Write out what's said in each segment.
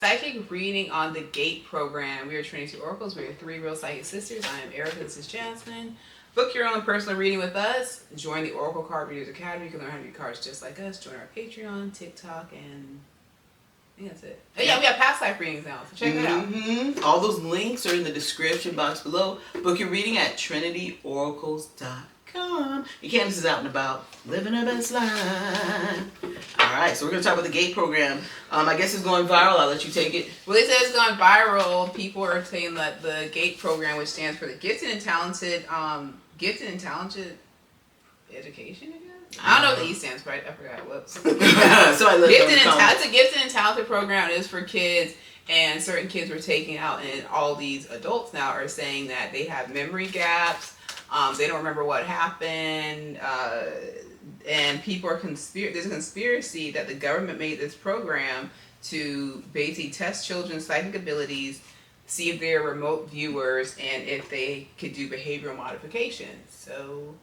Psychic reading on the GATE program. We are Trinity Oracles. We are three real psychic sisters. I am Erica. This is Jasmine. Book your own personal reading with us. Join the Oracle Card Readers Academy. You can learn how to read cards just like us. Join our Patreon, TikTok, and I think that's it. Oh, yeah, we have past life readings now, so check that out. All those links are in the description box below. Book your reading at trinityoracles.com. Your Candace is out and about, living her best life. Alright, so we're going to talk about the GATE program. I guess it's going viral. I'll let you take it. Well, they said it's gone viral. People are saying that the GATE program, which stands for the Gifted and Talented Education, I guess? I don't know what the E stands for. I forgot. Whoops. So it's a gifted and talented program. It is for kids, and certain kids were taken out, and all these adults now are saying that they have memory gaps. They don't remember what happened, and people are there's a conspiracy that the government made this program to basically test children's psychic abilities, see if they're remote viewers, and if they could do behavioral modifications. So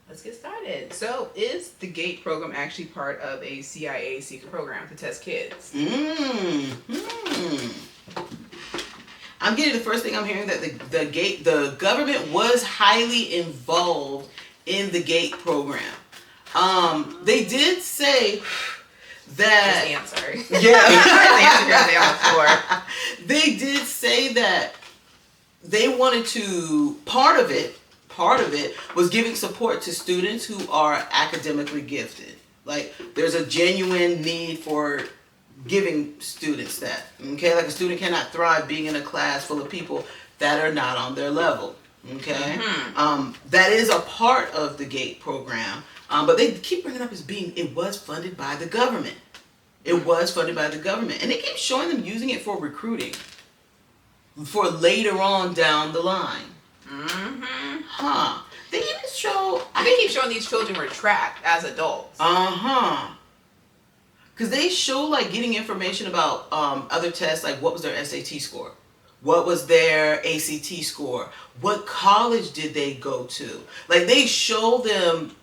let's get started. So is the GATE program actually part of a CIA secret program to test kids? I'm getting the first thing I'm hearing that the government was highly involved in the GATE program. They did say that. Sorry. Yeah. They did say that they wanted to. Part of it was giving support to students who are academically gifted. Like there's a genuine need for giving students that, okay? Like a student cannot thrive being in a class full of people that are not on their level, okay? That is a part of the GATE program, but they keep bringing up as being, it was funded by the government. It was funded by the government, and they keep showing them using it for recruiting for later on down the line. They even show... They keep showing these children were tracked as adults. Because they show like getting information about other tests, like what was their SAT score? What was their ACT score? What college did they go to? Like they show them,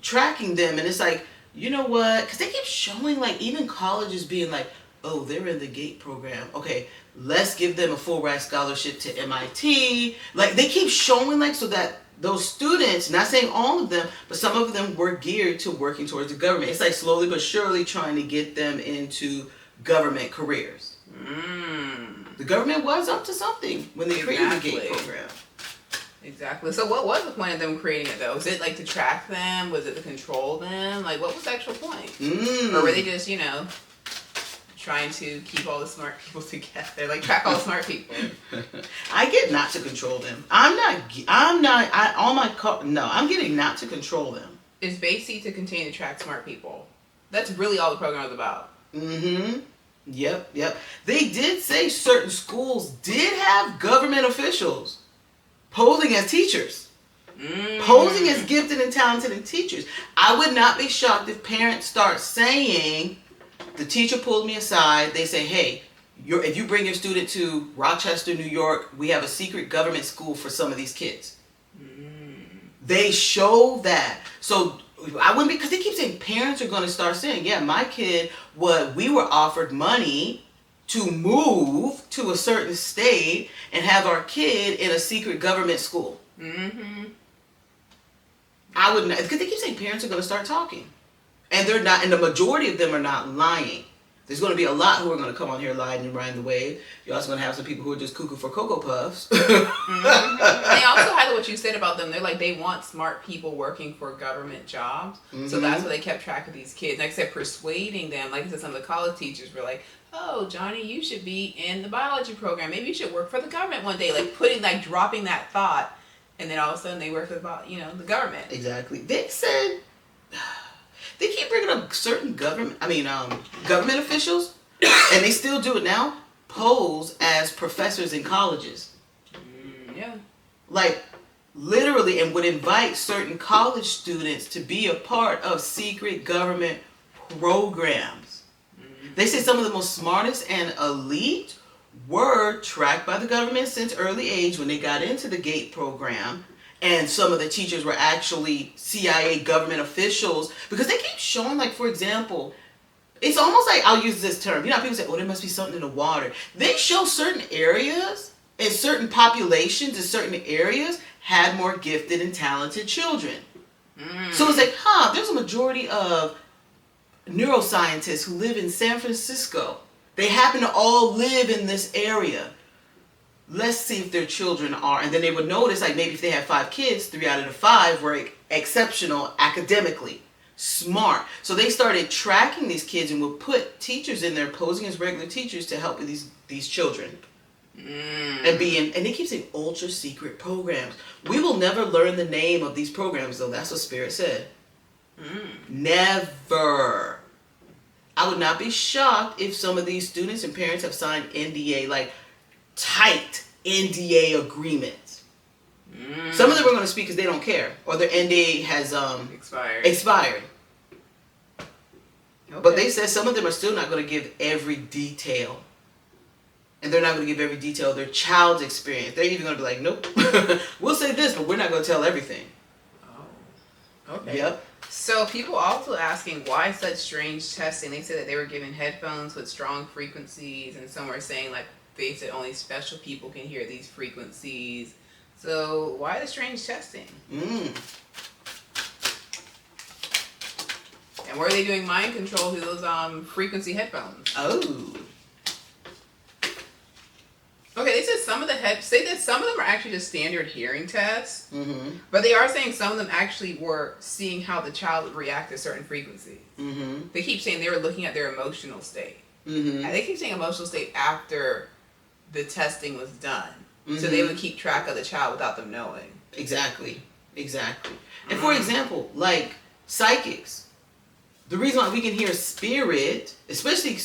tracking them, and it's like, you know what? Because they keep showing like even colleges being like, oh, they're in the GATE program. Okay, let's give them a full ride scholarship to MIT. Like they keep showing like so that those students, not saying all of them, but some of them were geared to working towards the government. It's like slowly but surely trying to get them into government careers. The government was up to something when they created the GATE program. Exactly. So what was the point of them creating it though? Was it like to track them? Was it to control them? Like what was the actual point? Or were they just, trying to keep all the smart people together, like track all the smart people? I get not to control them. I'm getting not to control them. It's basically to continue to track smart people. That's really all the program is about. Yep. They did say certain schools did have government officials posing as teachers. Posing as gifted and talented teachers. I would not be shocked if parents start saying, the teacher pulled me aside. They say, hey, if you bring your student to Rochester, New York, we have a secret government school for some of these kids. They show that. So I wouldn't be, because they keep saying parents are going to start saying, yeah, my kid, we were offered money to move to a certain state and have our kid in a secret government school. I would not, because they keep saying parents are going to start talking. And they're not, and the majority of them are not lying. There's going to be a lot who are going to come on here lying and riding the wave. You're also going to have some people who are just cuckoo for Cocoa Puffs. They also highlight what you said about them. They're like, they want smart people working for government jobs. So that's why they kept track of these kids. Like I said, persuading them. Like I said, some of the college teachers were like, oh, Johnny, you should be in the biology program. Maybe you should work for the government one day. Like dropping that thought. And then all of a sudden they work for the government. Exactly. They said... They keep bringing up certain government officials, and they still do it now, pose as professors in colleges. Like, literally, and would invite certain college students to be a part of secret government programs. They say some of the most smartest and elite were tracked by the government since early age when they got into the GATE program. And some of the teachers were actually CIA government officials, because they keep showing, like, for example, It's almost like, I'll use this term. You know how people say, oh, there must be something in the water. They show certain areas and certain populations in certain areas had more gifted and talented children. So it's like, there's a majority of neuroscientists who live in San Francisco. They happen to all live in this area. Let's see if their children are. And then they would notice, like, maybe if they had 5 kids, 3 out of the 5 were exceptional academically. Smart. So they started tracking these kids and would put teachers in there posing as regular teachers to help with these children. And they keep saying ultra secret programs. We will never learn the name of these programs, though. That's what Spirit said. Never. I would not be shocked if some of these students and parents have signed NDA, like tight NDA agreements. Some of them are going to speak because they don't care, or their NDA has expired. Okay. But they said some of them are still not going to give every detail. And they're not going to give every detail of their child's experience. They're even going to be like, nope, we'll say this, but we're not going to tell everything. Oh, okay. Yep. So people also asking why such strange testing. They said that they were given headphones with strong frequencies, and some were saying like they said only special people can hear these frequencies. So why the strange testing? And were they doing mind control through those frequency headphones? Oh. Okay, they said some of them are actually just standard hearing tests, but they are saying some of them actually were seeing how the child would react to certain frequencies. They keep saying they were looking at their emotional state. And they keep saying emotional state after the testing was done. So they would keep track of the child without them knowing. Exactly. And for example, like psychics, the reason why we can hear spirit, especially,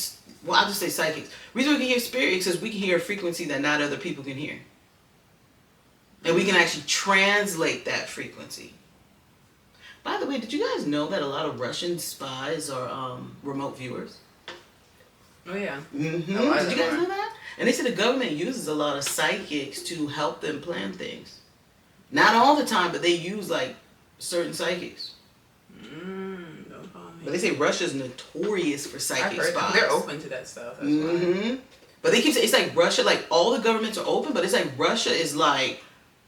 well, I'll just say psychics. The reason we can hear spirit is because we can hear a frequency that not other people can hear. And we can actually translate that frequency. By the way, did you guys know that a lot of Russian spies are remote viewers? Oh, yeah. Did you guys know that? And they said the government uses a lot of psychics to help them plan things. Not all the time, but they use, like, certain psychics. But they say Russia's notorious for psychic spies. They're open to that stuff. That's why. But they keep saying, it's like Russia, like all the governments are open, but it's like Russia is like,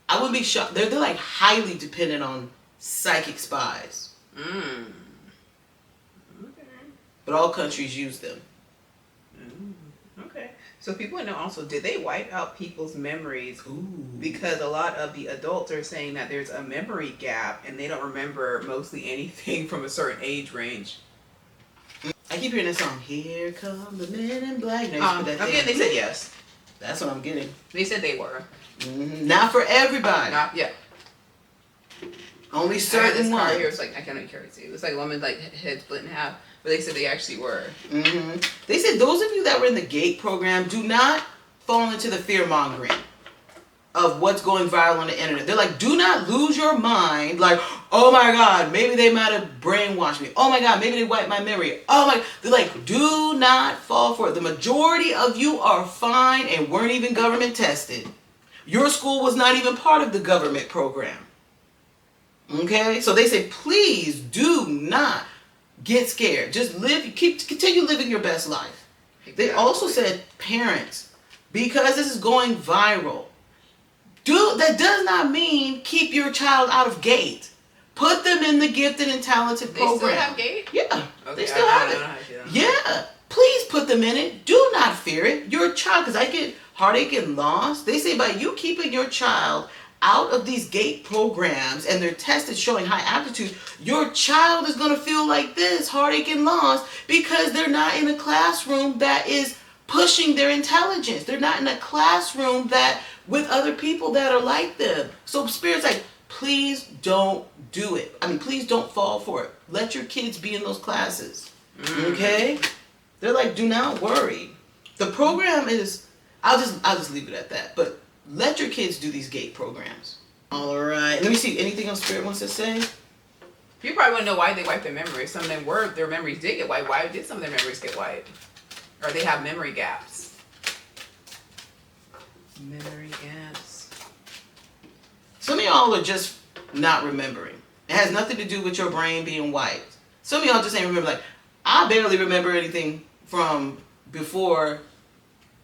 I wouldn't be shocked. They're like highly dependent on psychic spies. Okay. But all countries use them. Okay. So people know also, did they wipe out people's memories? Ooh. Because a lot of the adults are saying that there's a memory gap and they don't remember mostly anything from a certain age range. I keep hearing that song, Here Come the Men in Black. They said yes. That's what I'm getting. They said they were. Not for everybody. Yeah. Only certain ones. Here, it's like, I can't even carry it to you. It's like a woman, like, head split in half. But they said they actually were. They said those of you that were in the GATE program, do not fall into the fear-mongering of what's going viral on the internet. They're like, do not lose your mind. Like, oh my God, maybe they might have brainwashed me. Oh my God, maybe they wiped my memory. Oh my, they're like, do not fall for it. The majority of you are fine and weren't even government tested. Your school was not even part of the government program. Okay? So they say, please do not get scared. Just continue living your best life. Exactly. They also said, parents, because this is going viral, that does not mean keep your child out of GATE. Put them in the gifted and talented program. They still have GATE? Yeah. Okay, they still have it. Yeah. Please put them in it. Do not fear it. Your child, because I get heartache and loss. They say by you keeping your child out of these GATE programs and they're tested showing high aptitude, your child is going to feel like this, heartache and loss, because they're not in a classroom that is pushing their intelligence. They're not in a classroom that with other people that are like them. So Spirit's like, please don't do it. I mean, please don't fall for it. Let your kids be in those classes. Okay? They're like, do not worry. The program is, I'll just leave it at that. But let your kids do these GATE programs. All right. Let me see. Anything else Spirit wants to say? You probably want to know why they wiped their memories. Some of them their memories did get wiped. Why did some of their memories get wiped? Or they have memory gaps. Memory gaps. Some of y'all are just not remembering. It has nothing to do with your brain being wiped. Some of y'all just ain't remember, like, I I barely remember anything from before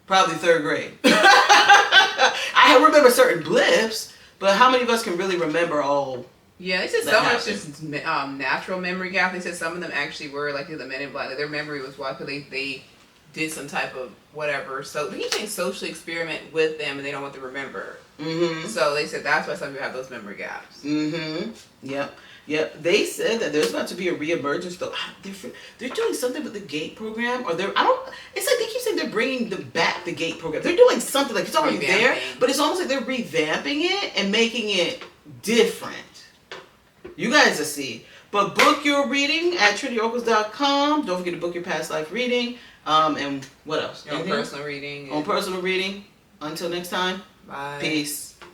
probably 3rd grade. I remember certain blips, but how many of us can really remember all? Yeah, they said so much just natural memory gap. They said some of them actually were like the Men in Black. Like, their memory was wild because they did some type of whatever. So they keep saying socially experiment with them and they don't want to remember. Mm-hmm. So they said that's why some people have those memory gaps. Mm-hmm. Yep. Yep. They said that there's about to be a reemergence though. They're doing something with the GATE program, or it's like they keep saying they're bringing back the GATE program. They're doing something like it's already there, but it's almost like they're revamping it and making it different. You guys will see. But book your reading at TrinityOracles.com. Don't forget to book your past life reading. And what else? Your own personal reading. On personal reading. Until next time. Bye. Peace.